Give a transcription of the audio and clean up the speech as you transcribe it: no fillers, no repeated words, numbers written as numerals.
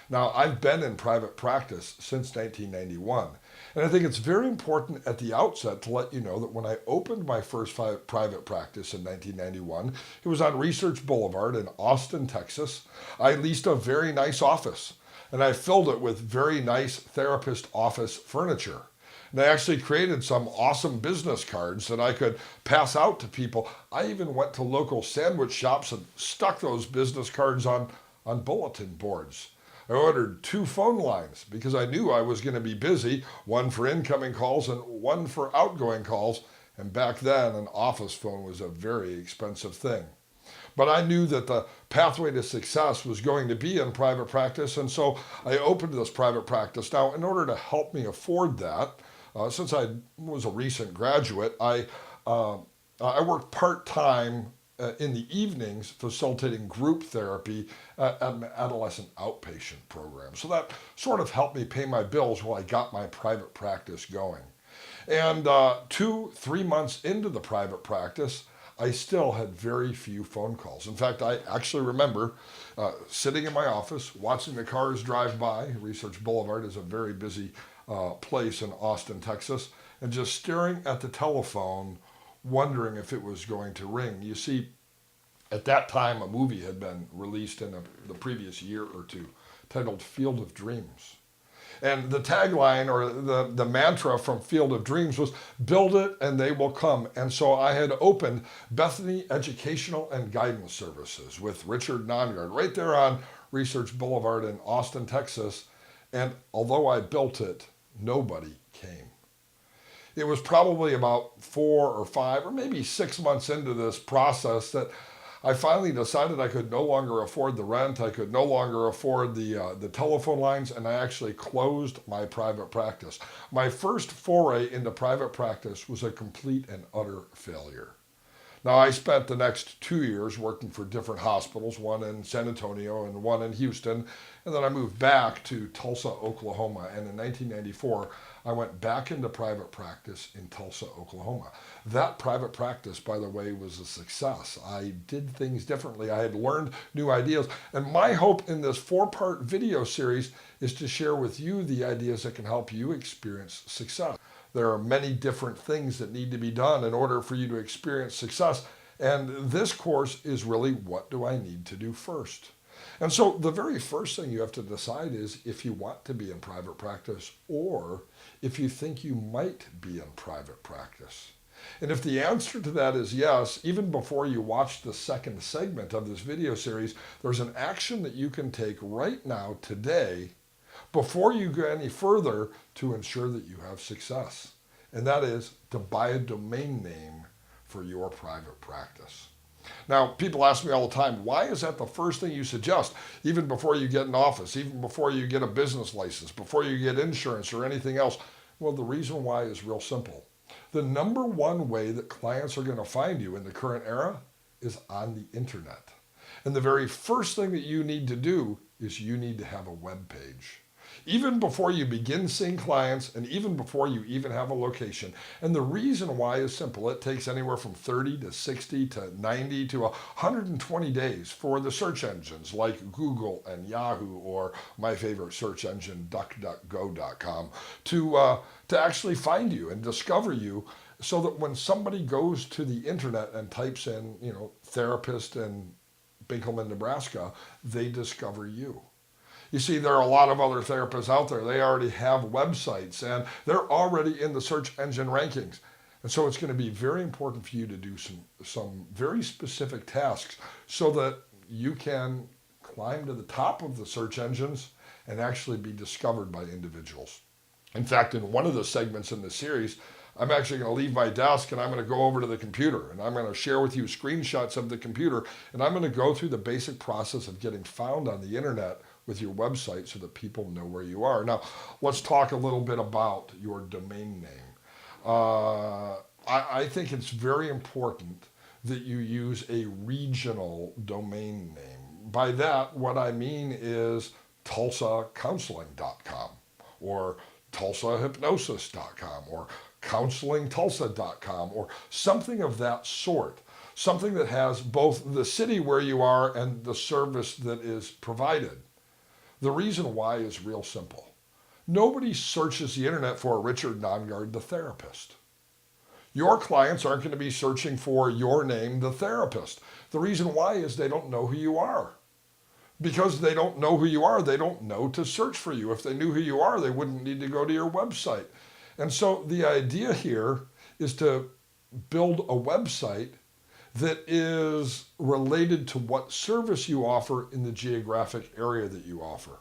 Now, I've been in private practice since 1991, and I think it's very important at the outset to let you know that when I opened my first private practice in 1991, it was on Research Boulevard in Austin, Texas. I leased a very nice office, and I filled it with very nice therapist office furniture. And I actually created some awesome business cards that I could pass out to people. I even went to local sandwich shops and stuck those business cards on bulletin boards. I ordered two phone lines because I knew I was going to be busy, one for incoming calls and one for outgoing calls. And back then, an office phone was a very expensive thing. But I knew that the pathway to success was going to be in private practice, and so I opened this private practice. Now, in order to help me afford that, since I was a recent graduate, I worked part time in the evenings facilitating group therapy at an adolescent outpatient program. So that sort of helped me pay my bills while I got my private practice going. And 2, 3 months into the private practice, I still had very few phone calls. In fact, I actually remember sitting in my office, watching the cars drive by. Research Boulevard is a very busy place in Austin, Texas, and just staring at the telephone, wondering if it was going to ring. You see, at that time, a movie had been released in the previous year or two titled Field of Dreams. And the tagline or the mantra from Field of Dreams was build it and they will come. And so I had opened Bethany Educational and Guidance Services with Richard Nongard right there on Research Boulevard in Austin, Texas. And although I built it, nobody came. It was probably about 4 or 5 or maybe 6 months into this process that I finally decided I could no longer afford the rent. I could no longer afford the telephone lines, and I actually closed my private practice. My first foray into private practice was a complete and utter failure. Now, I spent the next 2 years working for different hospitals, one in San Antonio and one in Houston, and then I moved back to Tulsa, Oklahoma. And in 1994, I went back into private practice in Tulsa, Oklahoma. That private practice, by the way, was a success. I did things differently. I had learned new ideas. And my hope in this 4-part video series is to share with you the ideas that can help you experience success. There are many different things that need to be done in order for you to experience success. And this course is really, what do I need to do first? And so the very first thing you have to decide is if you want to be in private practice or if you think you might be in private practice. And if the answer to that is yes, even before you watch the second segment of this video series, there's an action that you can take right now, today, before you go any further to ensure that you have success. And that is to buy a domain name for your private practice. Now, people ask me all the time, why is that the first thing you suggest, even before you get an office, even before you get a business license, before you get insurance or anything else? Well, the reason why is real simple. The number one way that clients are going to find you in the current era is on the internet. And the very first thing that you need to do is you need to have a web page. Even before you begin seeing clients and even before you even have a location. And the reason why is simple. It takes anywhere from 30 to 60 to 90 to 120 days for the search engines like Google and Yahoo, or my favorite search engine, DuckDuckGo.com, to actually find you and discover you, so that when somebody goes to the internet and types in, therapist in Binkelman, Nebraska, they discover you. You see, there are a lot of other therapists out there. They already have websites and they're already in the search engine rankings. And so it's going to be very important for you to do some very specific tasks so that you can climb to the top of the search engines and actually be discovered by individuals. In fact, in one of the segments in the series, I'm actually going to leave my desk and I'm going to go over to the computer and I'm going to share with you screenshots of the computer, and I'm going to go through the basic process of getting found on the internet with your website so that people know where you are. Now, let's talk a little bit about your domain name. I think it's very important that you use a regional domain name. By that, what I mean is TulsaCounseling.com or TulsaHypnosis.com or CounselingTulsa.com or something of that sort. Something that has both the city where you are and the service that is provided. The reason why is real simple. Nobody searches the internet for Richard Nongard, the therapist. Your clients aren't going to be searching for your name, the therapist. The reason why is they don't know who you are. Because they don't know who you are, they don't know to search for you. If they knew who you are, they wouldn't need to go to your website. And so the idea here is to build a website that is related to what service you offer in the geographic area that you offer.